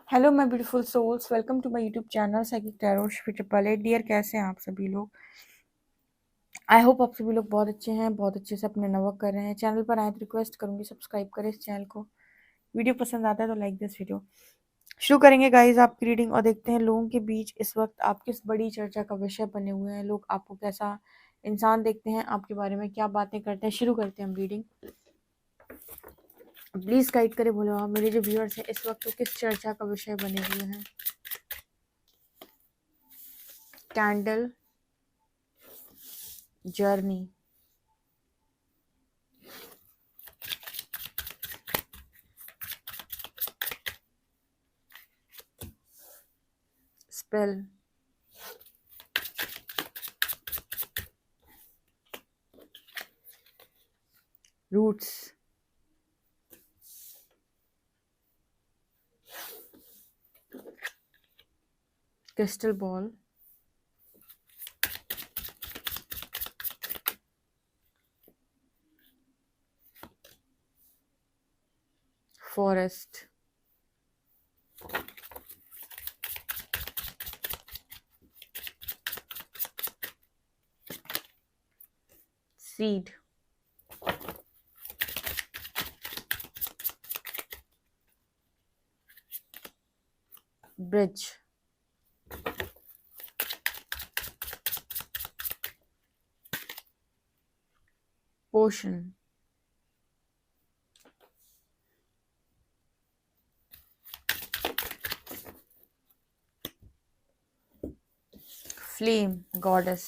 Hello my beautiful souls, welcome to my YouTube channel psychic tarot triple eight. Dear, कैसे हैं आप सभी लोग? आई होप आप सभी लोग बहुत अच्छे हैं, बहुत अच्छे से अपने वर्क कर रहे हैं। चैनल पर आए तो रिक्वेस्ट करूंगी सब्सक्राइब करें इस चैनल को। वीडियो पसंद आता है तो लाइक दिस वीडियो। शुरू करेंगे गाइज आपकी रीडिंग और देखते हैं लोगों के बीच इस वक्त आप किस बड़ी चर्चा का विषय बने हुए हैं। लोग आपको कैसा इंसान देखते हैं, आपके बारे में क्या बातें करते हैं। शुरू करते हैं हम रीडिंग। प्लीज गाइड करें बोलो आप, मेरे जो व्यूअर्स हैं इस वक्त किस चर्चा का विषय बने हुए हैं। Candle, journey, spell, roots, crystal ball, forest, seed, bridge, potion, flame, goddess.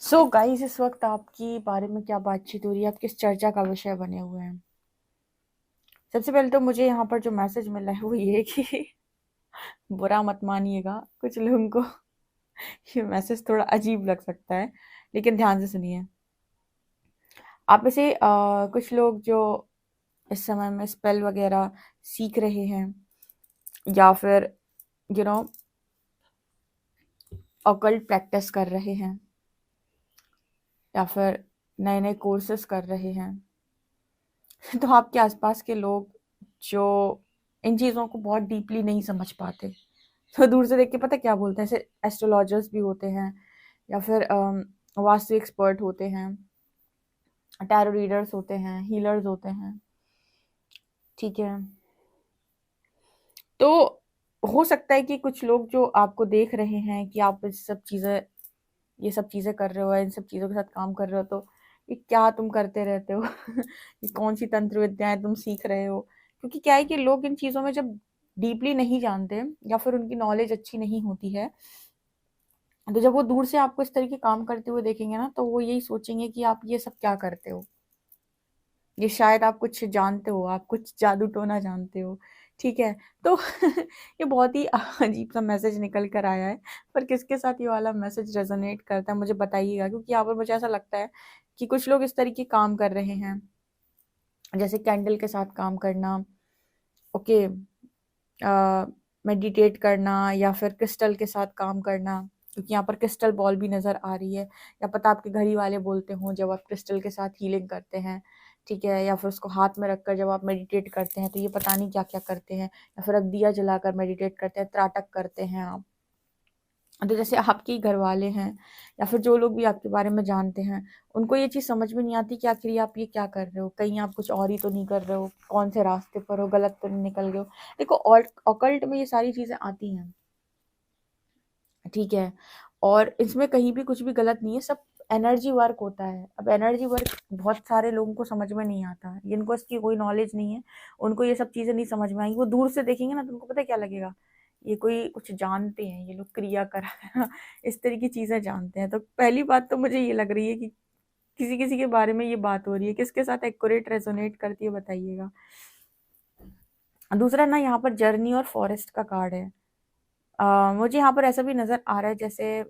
So guys, इस वक्त आपकी बारे में क्या बातचीत हो रही है, आप किस चर्चा का विषय बने हुए हैं। सबसे पहले तो मुझे यहाँ पर जो मैसेज मिला है वो ये कि बुरा मत मानिएगा, कुछ लोगों को ये मैसेज थोड़ा अजीब लग सकता है, लेकिन ध्यान से सुनिए। आप में से कुछ लोग जो इस समय में स्पेल वगैरह सीख रहे हैं या फिर यू नो ऑकल्ट प्रैक्टिस कर रहे हैं या फिर नए नए कोर्सेस कर रहे हैं तो आपके आसपास के लोग जो इन चीज़ों को बहुत डीपली नहीं समझ पाते, तो दूर से देख के पता क्या बोलते हैं। ऐसे एस्ट्रोलॉजर्स भी होते हैं या फिर वास्तु एक्सपर्ट होते हैं, टैरो रीडर्स होते हैं, हीलर्स होते हैं, ठीक है। तो हो सकता है कि कुछ लोग जो आपको देख रहे हैं कि आप ये सब चीज़ें कर रहे हो, इन सब चीज़ों के साथ काम कर रहे हो, तो ये क्या तुम करते रहते हो ये कौन सी तंत्र विद्याएं तुम सीख रहे हो। क्योंकि क्या है कि लोग इन चीज़ों में जब डीपली नहीं जानते या फिर उनकी नॉलेज अच्छी नहीं होती है, तो जब वो दूर से आपको इस तरह के काम करते हुए देखेंगे ना, तो वो यही सोचेंगे कि आप ये सब क्या करते हो, ये शायद आप कुछ जानते हो, आप कुछ जादू टोना जानते हो, ठीक है। तो ये बहुत ही अजीब सा मैसेज निकल कर आया है, पर किसके साथ ये वाला मैसेज रेजोनेट करता है मुझे बताइएगा, क्योंकि यहाँ पर मुझे ऐसा लगता है कि कुछ लोग इस तरीके काम कर रहे हैं, जैसे कैंडल के साथ काम करना, ओके, मेडिटेट करना या फिर क्रिस्टल के साथ काम करना, क्योंकि यहाँ पर क्रिस्टल बॉल भी नज़र आ रही है। या पता आपके घर ही वाले बोलते हों जब आप क्रिस्टल के साथ हीलिंग करते हैं, ठीक है, या फिर उसको हाथ में रखकर जब आप मेडिटेट करते हैं तो ये पता नहीं क्या क्या करते हैं, या फिर आप दिया जलाकर मेडिटेट करते हैं, त्राटक करते हैं आप। तो जैसे आपके ही घर वाले हैं या फिर जो लोग भी आपके बारे में जानते हैं, उनको ये चीज़ समझ में नहीं आती कि आखिर आप ये क्या कर रहे हो, कहीं आप कुछ और ही तो नहीं कर रहे हो, कौन से रास्ते पर हो, गलत तो नहीं निकल गए हो। देखो, ऑकल्ट में ये सारी चीज़ें आती हैं, ठीक है, और इसमें कहीं भी कुछ भी गलत नहीं है, सब एनर्जी वर्क होता है। अब एनर्जी वर्क बहुत सारे लोगों को समझ में नहीं आता, जिनको इसकी कोई नॉलेज नहीं है, उनको ये सब चीज़ें नहीं समझ में आएंगी। वो दूर से देखेंगे ना तो उनको पता क्या लगेगा, ये कोई कुछ जानते हैं, ये लोग क्रिया करा इस तरह की चीज़ें जानते हैं। तो पहली बात तो मुझे ये लग रही है कि किसी किसी के बारे में ये बात हो रही है, किसके साथ एक्यूरेट रेजोनेट करती है बताइएगा। दूसरा ना, यहाँ पर जर्नी और फॉरेस्ट का कार्ड है। मुझे यहाँ पर ऐसा भी नज़र आ रहा है जैसे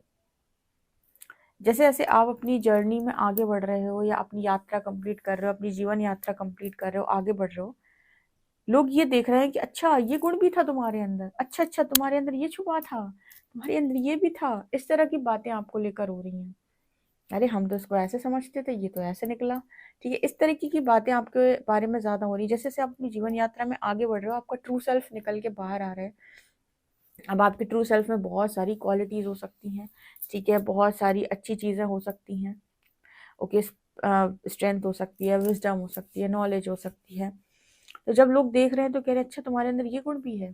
जैसे जैसे आप अपनी जर्नी में आगे बढ़ रहे हो या अपनी यात्रा कंप्लीट कर रहे हो, अपनी जीवन यात्रा कंप्लीट कर रहे हो, आगे बढ़ रहे हो, लोग ये देख रहे हैं कि अच्छा ये गुण भी था तुम्हारे अंदर, अच्छा अच्छा तुम्हारे अंदर ये छुपा था, तुम्हारे अंदर ये भी था। इस तरह की बातें आपको लेकर हो रही हैं, अरे हम तो इसको ऐसे समझते थे, ये तो ऐसे निकला। ठीक है, इस तरीके की बातें आपके बारे में ज़्यादा हो रही है। जैसे जैसे आप अपनी जीवन यात्रा में आगे बढ़ रहे हो, आपका ट्रू सेल्फ निकल के बाहर आ रहा है। अब आपके ट्रू सेल्फ में बहुत सारी क्वालिटीज़ हो सकती हैं, ठीक है, बहुत सारी अच्छी चीज़ें हो सकती हैं। ओके, स्ट्रेंथ हो सकती है, विजडम हो सकती है, नॉलेज हो सकती है। तो जब लोग देख रहे हैं तो कह रहे हैं अच्छा तुम्हारे अंदर ये गुण भी है,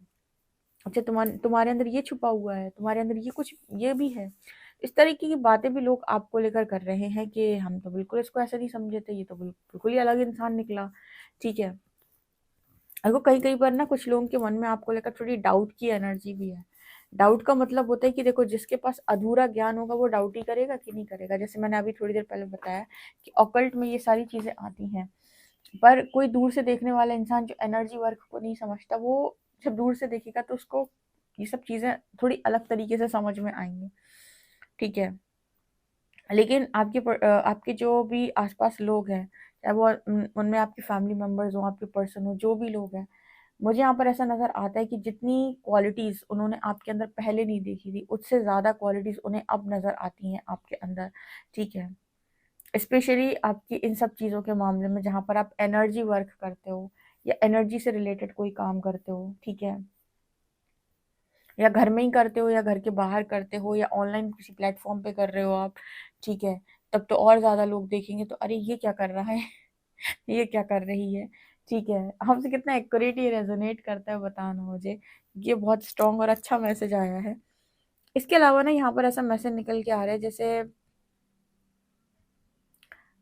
अच्छा तुम्हारे अंदर ये छुपा हुआ है, तुम्हारे अंदर ये कुछ ये भी है। इस तरीके की बातें भी लोग आपको लेकर कर रहे हैं कि हम तो बिल्कुल इसको ऐसा नहीं समझे थे, ये तो बिल्कुल ही अलग इंसान निकला। ठीक है, देखो कहीं कहीं पर ना कुछ लोगों के मन में आपको लेकर थोड़ी डाउट की एनर्जी भी है। डाउट का मतलब होता है कि देखो जिसके पास अधूरा ज्ञान होगा वो डाउट ही करेगा कि नहीं करेगा। जैसे मैंने अभी थोड़ी देर पहले बताया कि ऑकल्ट में ये सारी चीजें आती हैं, पर कोई दूर से देखने वाला इंसान जो एनर्जी वर्क को नहीं समझता, वो जब दूर से देखेगा तो उसको ये सब चीजें थोड़ी अलग तरीके से समझ में आएंगी। ठीक है, लेकिन आपके जो भी आसपास लोग हैं, चाहे वो उनमें आपके फैमिली मेंबर्स हो, आपके पर्सन हो, जो भी लोग हैं, मुझे यहाँ पर ऐसा नज़र आता है कि जितनी क्वालिटीज़ उन्होंने आपके अंदर पहले नहीं देखी थी, उससे ज़्यादा क्वालिटीज़ उन्हें अब नज़र आती हैं आपके अंदर। ठीक है, स्पेशली आपकी इन सब चीज़ों के मामले में जहाँ पर आप एनर्जी वर्क करते हो या एनर्जी से रिलेटेड कोई काम करते हो। ठीक है, या घर में ही करते हो या घर के बाहर करते हो या ऑनलाइन किसी प्लेटफॉर्म पे कर रहे हो आप। ठीक है, तब तो और ज़्यादा लोग देखेंगे तो अरे ये क्या कर रहा है ये क्या कर रही है। ठीक है, हमसे कितना एक्यूरेट ये रेजोनेट करता है बताना मुझे। ये बहुत स्ट्रॉन्ग और अच्छा मैसेज आया है। इसके अलावा ना यहाँ पर ऐसा मैसेज निकल के आ रहा है जैसे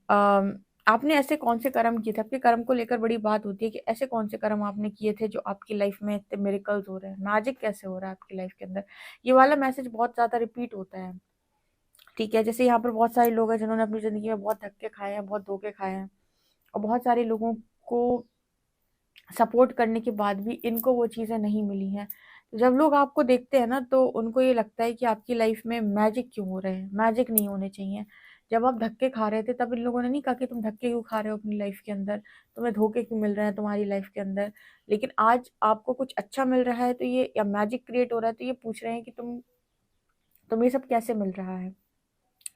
अम, आपने ऐसे कौन से कर्म किए थे, आपके कर्म को लेकर बड़ी बात होती है कि ऐसे कौन से कर्म आपने किए थे जो आपकी लाइफ में इतने मिरेकल्स हो रहे हैं, मैजिक कैसे हो रहा है आपकी लाइफ के अंदर। ये वाला मैसेज बहुत ज्यादा रिपीट होता है। ठीक है, जैसे यहाँ पर बहुत सारे लोग हैं जिन्होंने अपनी जिंदगी में बहुत धक्के खाए हैं, बहुत धोखे खाए हैं, और बहुत सारे लोगों को सपोर्ट करने के बाद भी इनको वो चीज़ें नहीं मिली हैं। तो जब लोग आपको देखते हैं ना तो उनको ये लगता है कि आपकी लाइफ में मैजिक क्यों हो रहे हैं, मैजिक नहीं होने चाहिए। जब आप धक्के खा रहे थे तब इन लोगों ने नहीं कहा कि तुम धक्के क्यों खा रहे हो अपनी लाइफ के अंदर, तुम्हें धोखे क्यों मिल रहे हैं तुम्हारी लाइफ के अंदर। लेकिन आज आपको कुछ अच्छा मिल रहा है तो ये, या मैजिक क्रिएट हो रहा है तो ये पूछ रहे हैं कि तुम ये सब कैसे मिल रहा है।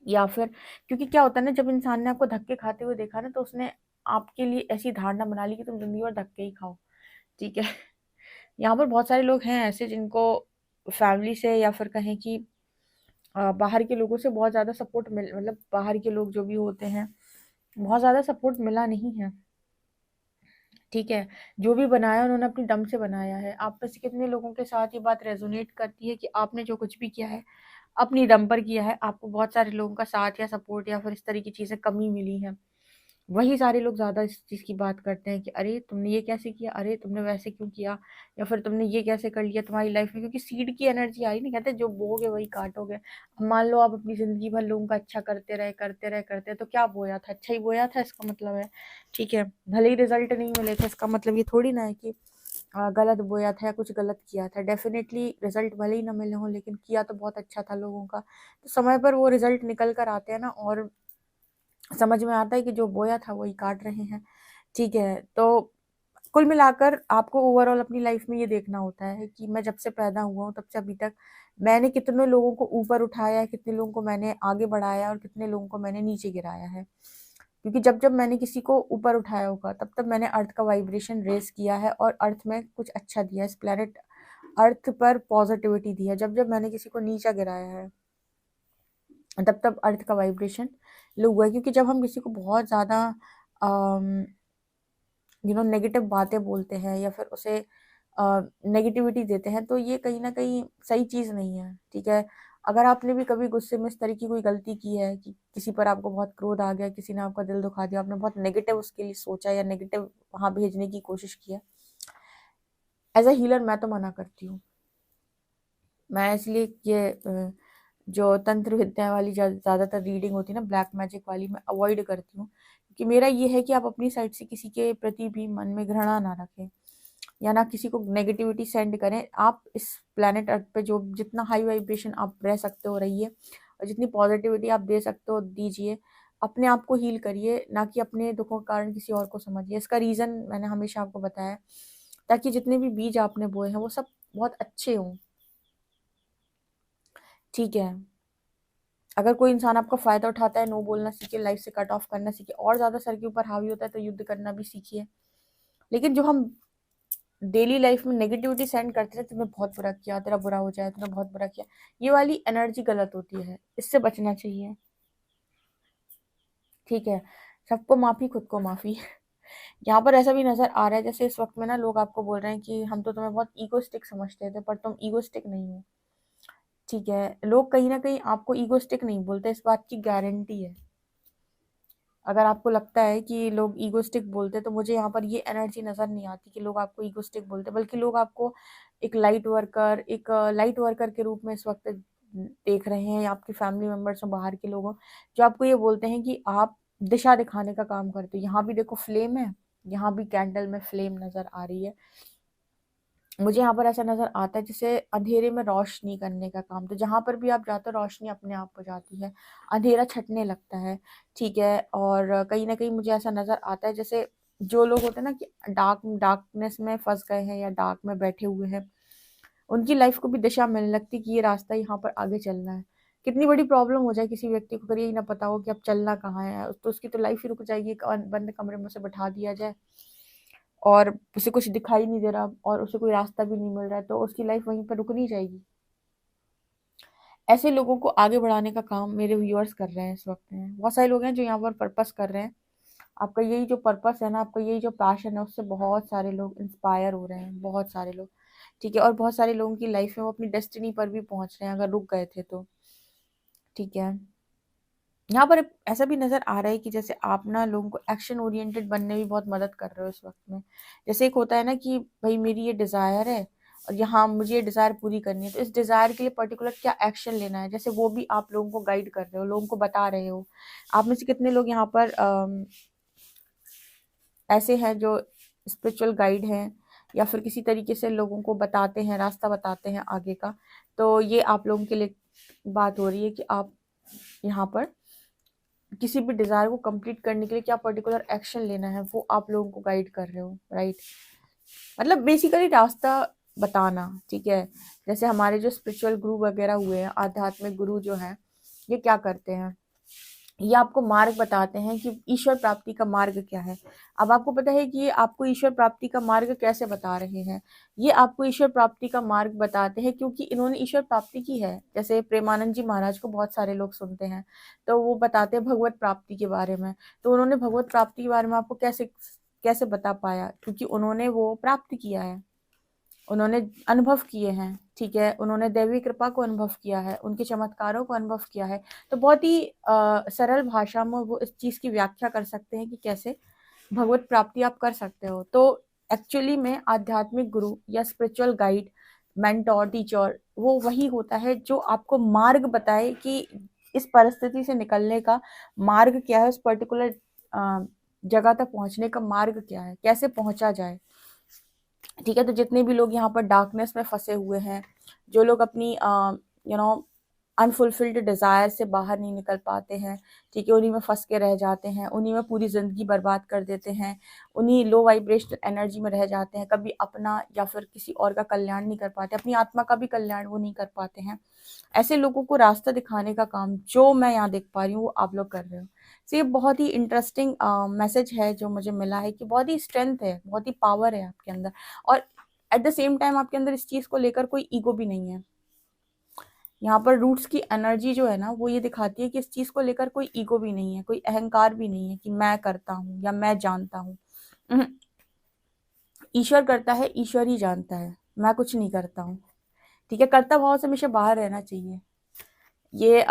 या फिर क्योंकि क्या होता है ना, जब इंसान ने आपको धक्के खाते हुए देखा ना तो उसने आपके लिए ऐसी धारणा बना ली कि तुम जिंदगी भर धक्के ही खाओ। ठीक है, यहाँ पर बहुत सारे लोग हैं ऐसे जिनको फैमिली से या फिर कहें कि बाहर के लोगों से बहुत ज़्यादा सपोर्ट मिल, मतलब बाहर के लोग जो भी होते हैं, बहुत ज़्यादा सपोर्ट मिला नहीं है। ठीक है, जो भी बनाया उन्होंने अपनी दम से बनाया है। आप में से कितने लोगों के साथ ये बात रेजोनेट करती है कि आपने जो कुछ भी किया है अपनी दम पर किया है, आपको बहुत सारे लोगों का साथ या सपोर्ट या फिर इस तरह की चीज़ें कमी मिली है। वही सारे लोग ज़्यादा इस चीज़ की बात करते हैं कि अरे तुमने ये कैसे किया, अरे तुमने वैसे क्यों किया, या फिर तुमने ये कैसे कर लिया तुम्हारी लाइफ में। क्योंकि सीड की एनर्जी आई नहीं, कहते जो बोओगे वही काटोगे। अब मान लो आप अपनी ज़िंदगी भर लोगों का अच्छा करते रहे करते रहे करते रहे, तो क्या बोया था, अच्छा ही बोया था इसका मतलब है। ठीक है, भले ही रिजल्ट नहीं मिले थे इसका मतलब ये थोड़ी ना है कि गलत बोया था या कुछ गलत किया था। डेफिनेटली रिजल्ट भले ही ना मिले हों लेकिन किया तो बहुत अच्छा था लोगों का। तो समय पर वो रिजल्ट निकल कर आते हैं ना, और समझ में आता है कि जो बोया था वही काट रहे हैं। ठीक है, तो कुल मिलाकर आपको ओवरऑल अपनी लाइफ में ये देखना होता है कि मैं जब से पैदा हुआ हूँ तब से अभी तक मैंने कितने लोगों को ऊपर उठाया है, कितने लोगों को मैंने आगे बढ़ाया और कितने लोगों को मैंने नीचे गिराया है। क्योंकि जब जब मैंने किसी को ऊपर उठाया होगा तब तब मैंने अर्थ का वाइब्रेशन रेस किया है और अर्थ में कुछ अच्छा दिया है, इस प्लेनेट अर्थ पर पॉजिटिविटी दी है। जब जब मैंने किसी को नीचा गिराया है तब तब अर्थ का वाइब्रेशन लो हुआ है। क्योंकि जब हम किसी को बहुत ज़्यादा नेगेटिव बातें बोलते हैं या फिर उसे नेगेटिविटी देते हैं तो ये कहीं ना कहीं सही चीज़ नहीं है। ठीक है, अगर आपने भी कभी गुस्से में इस तरह की कोई गलती की है कि किसी पर आपको बहुत क्रोध आ गया, किसी ने आपका दिल दुखा दिया, आपने बहुत नेगेटिव उसके लिए सोचा या नेगेटिव वहां भेजने की कोशिश की है, एज अ हीलर मैं तो मना करती हूँ। मैं इसलिए ये जो तंत्र विद्या वाली ज़्यादातर रीडिंग होती है ना, ब्लैक मैजिक वाली, मैं अवॉइड करती हूँ। क्योंकि मेरा ये है कि आप अपनी साइड से किसी के प्रति भी मन में घृणा ना रखें या ना किसी को नेगेटिविटी सेंड करें। आप इस प्लेनेट अर्थ पे जो जितना हाई वाइब्रेशन आप रह सकते हो रहिए, और जितनी पॉजिटिविटी आप दे सकते हो दीजिए। अपने आप को हील करिए, ना कि अपने दुखों के कारण किसी और को समझिए। इसका रीज़न मैंने हमेशा आपको बताया है, ताकि जितने भी बीज आपने बोए हैं वो सब बहुत अच्छे हों। ठीक है, अगर कोई इंसान आपका फ़ायदा उठाता है, नो बोलना सीखिए, लाइफ से कट ऑफ करना सीखिए। और ज़्यादा सर के ऊपर हावी होता है तो युद्ध करना भी सीखिए। लेकिन जो हम डेली लाइफ में नेगेटिविटी सेंड करते हैं, तुमने बहुत बुरा किया, तेरा बुरा हो जाए, तुमने बहुत बुरा किया, ये वाली एनर्जी गलत होती है, इससे बचना चाहिए। ठीक है, सबको माफ़ी, खुद को माफ़ी। यहाँ पर ऐसा भी नज़र आ रहा है जैसे इस वक्त में ना लोग आपको बोल रहे हैं कि हम तो तुम्हें बहुत ईगोस्टिक समझते थे, पर तुम ईगोस्टिक नहीं हो। ठीक है, लोग कहीं ना कहीं आपको ईगोस्टिक नहीं बोलते, इस बात की गारंटी है। अगर आपको लगता है कि लोग ईगोस्टिक बोलते, तो मुझे यहाँ पर ये एनर्जी नज़र नहीं आती कि लोग आपको ईगोस्टिक बोलते, बल्कि लोग आपको एक लाइट वर्कर के रूप में इस वक्त देख रहे हैं, या आपके फैमिली मेम्बर्स और बाहर के लोग हों, जो आपको ये बोलते हैं कि आप दिशा दिखाने का काम करते हो। यहाँ भी देखो फ्लेम है, यहाँ भी कैंडल में फ्लेम नज़र आ रही है। मुझे यहाँ पर ऐसा नज़र आता है जैसे अंधेरे में रोशनी करने का काम। तो जहाँ पर भी आप जाते हो, रोशनी अपने आप हो जाती है, अंधेरा छटने लगता है। ठीक है, और कहीं ना कहीं मुझे ऐसा नज़र आता है जैसे जो लोग होते हैं ना कि डार्कनेस में फंस गए हैं या डार्क में बैठे हुए हैं, उनकी लाइफ को भी दिशा मिलने लगती है कि ये रास्ता यहाँ पर आगे चलना है। कितनी बड़ी प्रॉब्लम हो जाए किसी व्यक्ति को, अगर ये ना पता हो कि अब चलना कहाँ है, तो उसकी तो लाइफ ही रुक जाएगी। एक बंद कमरे में उसे बैठा दिया जाए और उसे कुछ दिखाई नहीं दे रहा और उसे कोई रास्ता भी नहीं मिल रहा है, तो उसकी लाइफ वहीं पर रुक नहीं जाएगी। ऐसे लोगों को आगे बढ़ाने का काम मेरे व्यूअर्स कर रहे हैं इस वक्त में। बहुत सारे लोग हैं जो यहाँ पर पर्पस कर रहे हैं। आपका यही जो पर्पस है ना, आपका यही जो पैशन है, उससे बहुत सारे लोग इंस्पायर हो रहे हैं, बहुत सारे लोग। ठीक है, और बहुत सारे लोगों की लाइफ में वो अपनी डेस्टिनी पर भी पहुंच रहे हैं अगर रुक गए थे तो। ठीक है, यहाँ पर ऐसा भी नज़र आ रहा है कि जैसे आप ना लोगों को एक्शन ओरिएंटेड बनने में भी बहुत मदद कर रहे हो इस वक्त में। जैसे एक होता है ना कि भाई मेरी ये डिज़ायर है और यहाँ मुझे ये डिज़ायर पूरी करनी है, तो इस डिज़ायर के लिए पर्टिकुलर क्या एक्शन लेना है, जैसे वो भी आप लोगों को गाइड कर रहे हो, लोगों को बता रहे हो। आप में से कितने लोग यहाँ पर ऐसे हैं जो स्पिरिचुअल गाइड हैं या फिर किसी तरीके से लोगों को बताते हैं, रास्ता बताते हैं आगे का। तो ये आप लोगों के लिए बात हो रही है कि आप यहाँ पर किसी भी डिज़ायर को कंप्लीट करने के लिए क्या पर्टिकुलर एक्शन लेना है, वो आप लोगों को गाइड कर रहे हो, राइट। मतलब बेसिकली रास्ता बताना। ठीक है, जैसे हमारे जो स्पिरिचुअल गुरु वगैरह हुए हैं, आध्यात्मिक गुरु जो हैं, ये क्या करते हैं, ये आपको मार्ग बताते हैं कि ईश्वर प्राप्ति का मार्ग क्या है। अब आपको पता है कि ये आपको ईश्वर प्राप्ति का मार्ग कैसे बता रहे हैं। ये आपको ईश्वर प्राप्ति का मार्ग बताते हैं क्योंकि इन्होंने ईश्वर प्राप्ति की है। जैसे प्रेमानंद जी महाराज को बहुत सारे लोग सुनते हैं, तो वो बताते हैं भगवत प्राप्ति के बारे में। तो उन्होंने भगवत प्राप्ति के बारे में आपको कैसे कैसे बता पाया, क्योंकि उन्होंने वो प्राप्त किया है, उन्होंने अनुभव किए हैं। ठीक है, उन्होंने दैवी कृपा को अनुभव किया है, उनके चमत्कारों को अनुभव किया है। तो बहुत ही सरल भाषा में वो इस चीज़ की व्याख्या कर सकते हैं कि कैसे भगवत प्राप्ति आप कर सकते हो। तो एक्चुअली में आध्यात्मिक गुरु या स्पिरिचुअल गाइड, मेंटोर, टीचर, वो वही होता है जो आपको मार्ग बताए कि इस परिस्थिति से निकलने का मार्ग क्या है, उस पर्टिकुलर जगह तक पहुंचने का मार्ग क्या है, कैसे पहुंचा जाए। ठीक है, तो जितने भी लोग यहाँ पर डार्कनेस में फंसे हुए हैं, जो लोग अपनी अनफुलफिल्ड डिज़ायर से बाहर नहीं निकल पाते हैं, ठीक है, उन्हीं में फंस के रह जाते हैं, उन्हीं में पूरी ज़िंदगी बर्बाद कर देते हैं, उन्हीं लो वाइब्रेशनल एनर्जी में रह जाते हैं, कभी अपना या फिर किसी और का कल्याण नहीं कर पाते, अपनी आत्मा का भी कल्याण वो नहीं कर पाते हैं। ऐसे लोगों को रास्ता दिखाने का काम जो मैं यहाँ देख पा रही हूँ वो आप लोग कर रहे हो। तो ये बहुत ही इंटरेस्टिंग मैसेज है जो मुझे मिला है कि बहुत ही स्ट्रेंथ है, बहुत ही पावर है आपके अंदर, और एट द सेम टाइम आपके अंदर इस चीज़ को लेकर कोई ईगो भी नहीं है। यहाँ पर रूट्स की एनर्जी जो है ना, वो ये दिखाती है कि इस चीज़ को लेकर कोई ईगो भी नहीं है, कोई अहंकार भी नहीं है कि मैं करता हूँ या मैं जानता हूँ। ईश्वर करता है, ईश्वर ही जानता है, मैं कुछ नहीं करता हूँ। ठीक है, कर्ता भाव से हमेशा बाहर रहना चाहिए। ये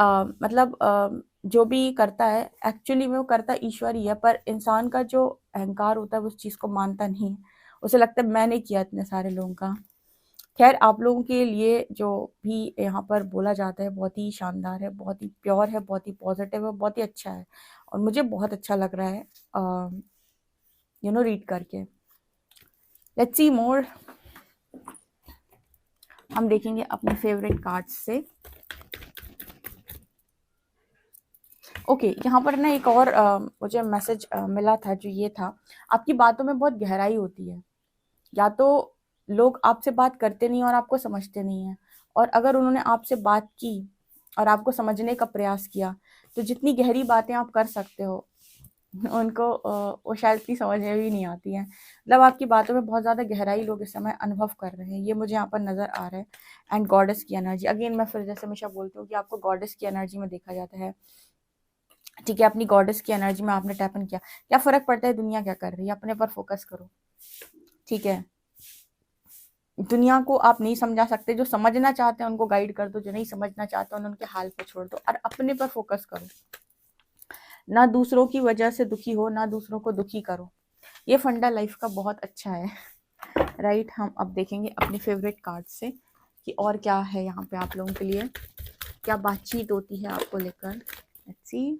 जो भी करता है एक्चुअली में वो करता ईश्वर ही है, पर इंसान का जो अहंकार होता है वो उस चीज़ को मानता नहीं है, उसे लगता है मैंने किया इतने सारे लोगों का। खैर, आप लोगों के लिए जो भी यहाँ पर बोला जाता है बहुत ही शानदार है, बहुत ही प्योर है, बहुत ही पॉजिटिव है, बहुत ही अच्छा है, और मुझे बहुत अच्छा लग रहा है रीड करके। लेट्स सी मोर। हम देखेंगे अपने फेवरेट कार्ड्स से। ओके, यहाँ पर ना एक और मुझे मैसेज मिला था, जो ये था, आपकी बातों में बहुत गहराई होती है। या तो लोग आपसे बात करते नहीं और आपको समझते नहीं है, और अगर उन्होंने आपसे बात की और आपको समझने का प्रयास किया, तो जितनी गहरी बातें आप कर सकते हो उनको वो शायद इतनी समझ में भी नहीं आती हैं। मतलब आपकी बातों में बहुत ज़्यादा गहराई लोग इस समय अनुभव कर रहे हैं, ये मुझे यहाँ पर नज़र आ रहा है। एंड गॉडेस की एनर्जी अगेन, मैं फिर जैसे हमेशा बोलती हूँ कि आपको गॉडेस की एनर्जी में देखा जाता है। ठीक है, अपनी गॉडेस की एनर्जी में आपने टैप इन किया, क्या फ़र्क पड़ता है दुनिया क्या कर रही है, अपने पर फोकस करो। ठीक है, दुनिया को आप नहीं समझा सकते, जो समझना चाहते हैं उनको गाइड कर दो, जो नहीं समझना चाहते हैं उनके हाल पे छोड़ दो, और अपने पर फोकस करो। ना दूसरों की वजह से दुखी हो, ना दूसरों को दुखी करो। ये फंडा लाइफ का बहुत अच्छा है। राइट, हम अब देखेंगे अपने फेवरेट कार्ड से कि और क्या है यहाँ पे आप लोगों के लिए, क्या बातचीत होती है आपको लेकर। Let's see.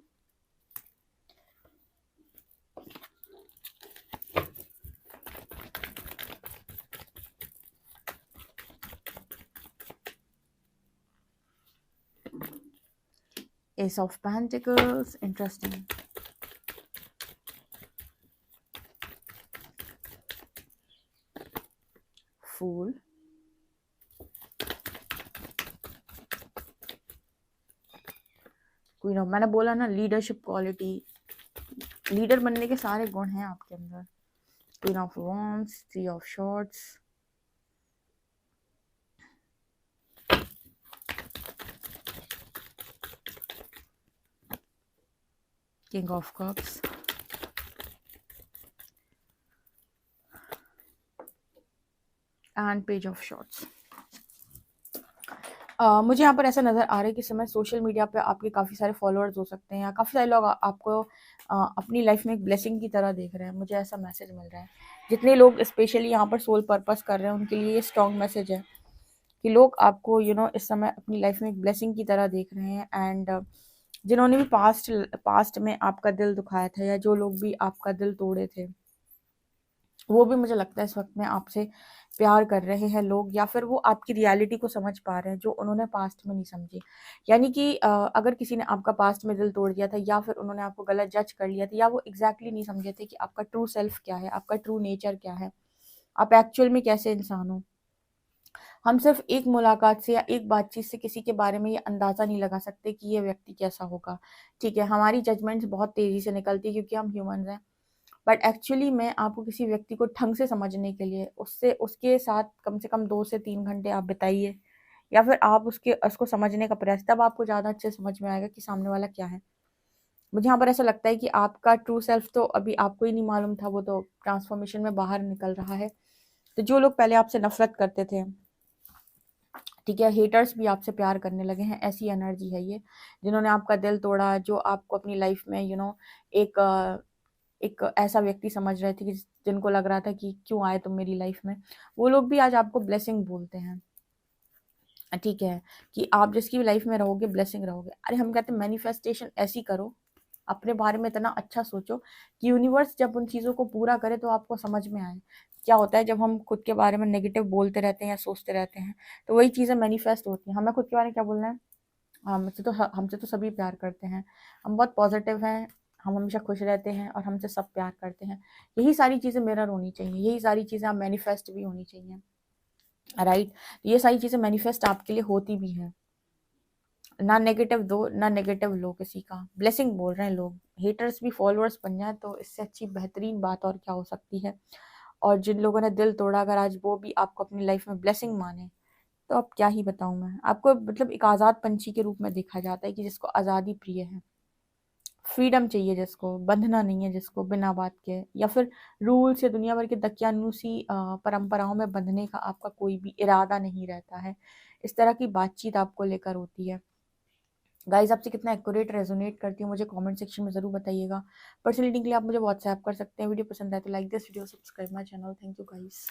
Ace of Pentacles, interesting. Fool. Queen of, मैंने बोला ना लीडरशिप क्वालिटी, लीडर बनने के सारे गुण हैं आपके अंदर। Queen of Wands, Three of Swords, King of Cups, and page of shorts. मुझे यहाँ पर ऐसा नज़र आ रहा है कि समय सोशल मीडिया पे आपके काफ़ी सारे फॉलोअर्स हो सकते हैं, या काफ़ी सारे लोग आपको अपनी लाइफ में एक ब्लेसिंग की तरह देख रहे हैं। मुझे ऐसा मैसेज मिल रहा है। जितने लोग स्पेशली यहाँ पर सोल पर्पस कर रहे हैं उनके लिए ये स्ट्रॉन्ग मैसेज है कि लोग आपको इस समय अपनी लाइफ में एक ब्लेसिंग की तरह देख रहे हैं। एंड जिन्होंने भी पास्ट में आपका दिल दुखाया था, या जो लोग भी आपका दिल तोड़े थे, वो भी मुझे लगता है इस वक्त में आपसे प्यार कर रहे हैं लोग, या फिर वो आपकी रियलिटी को समझ पा रहे हैं जो उन्होंने पास्ट में नहीं समझी। यानी कि अगर किसी ने आपका पास्ट में दिल तोड़ दिया था, या फिर उन्होंने आपको गलत जज कर लिया था, या वो एग्जैक्टली नहीं समझे थे कि आपका ट्रू सेल्फ क्या है, आपका ट्रू नेचर क्या है, आप एक्चुअल में कैसे इंसान हो। हम सिर्फ एक मुलाकात से या एक बातचीत से किसी के बारे में ये अंदाज़ा नहीं लगा सकते कि ये व्यक्ति कैसा होगा। ठीक है, हमारी जजमेंट्स बहुत तेज़ी से निकलती है क्योंकि हम ह्यूमंस हैं। बट एक्चुअली में आपको किसी व्यक्ति को ढंग से समझने के लिए उसके साथ कम से कम 2 से 3 घंटे आप बिताइए, या फिर आप उसको समझने का प्रयास, तब आपको ज़्यादा अच्छे समझ में आएगा कि सामने वाला क्या है। मुझे यहाँ पर ऐसा लगता है कि आपका ट्रू सेल्फ तो अभी आपको ही नहीं मालूम था, वो तो ट्रांसफॉर्मेशन में बाहर निकल रहा है। तो जो लोग पहले आपसे नफरत करते थे, ठीक है, हेटर्स भी आपसे प्यार करने लगे हैं, ऐसी एनर्जी है ये। जिन्होंने आपका दिल तोड़ा, जो आपको अपनी लाइफ में एक एक ऐसा व्यक्ति समझ रहे थे कि जिनको लग रहा था कि क्यों आए तुम मेरी लाइफ में, वो लोग भी आज आपको ब्लेसिंग बोलते हैं। ठीक है, कि आप जिसकी भी लाइफ में रहोगे ब्लेसिंग रहोगे। अरे हम कहते हैं मैनिफेस्टेशन ऐसी करो, अपने बारे में इतना अच्छा सोचो कि यूनिवर्स जब उन चीज़ों को पूरा करे तो आपको समझ में आए। क्या होता है जब हम खुद के बारे में नेगेटिव बोलते रहते हैं या सोचते रहते हैं, तो वही चीज़ें मैनिफेस्ट होती हैं। हमें खुद के बारे में क्या बोलना है, हमसे तो सभी प्यार करते हैं, हम बहुत पॉजिटिव हैं, हम हमेशा खुश रहते हैं और हमसे सब प्यार करते हैं। यही सारी चीज़ें मिरर होनी चाहिए, यही सारी चीज़ें आप मैनिफेस्ट भी होनी चाहिए। राइट, ये सारी चीज़ें मैनिफेस्ट आपके लिए होती भी हैं। ना नेगेटिव दो, ना नेगेटिव लो किसी का, ब्लेसिंग बोल रहे हैं लोग। हेटर्स भी फॉलोअर्स बन जाए तो इससे अच्छी बेहतरीन बात और क्या हो सकती है। और जिन लोगों ने दिल तोड़ा, अगर आज वो भी आपको अपनी लाइफ में ब्लेसिंग माने, तो अब क्या ही बताऊं मैं आपको। मतलब एक आज़ाद पंछी के रूप में देखा जाता है कि जिसको आज़ादी प्रिय है, फ्रीडम चाहिए, जिसको बंधना नहीं है, जिसको बिना बात के या फिर रूल्स या दुनिया भर के दकियानूसी परंपराओं में बंधने का आपका कोई भी इरादा नहीं रहता है। इस तरह की बातचीत आपको लेकर होती है। गाइज, आपसे कितना एक्यूरेट रेजोनेट करती है मुझे कमेंट सेक्शन में ज़रूर बताइएगा। पर्सनल रीडिंग के लिए आप मुझे व्हाट्सएप कर सकते हैं। वीडियो पसंद आए तो like this video, subscribe my channel. Thank you guys.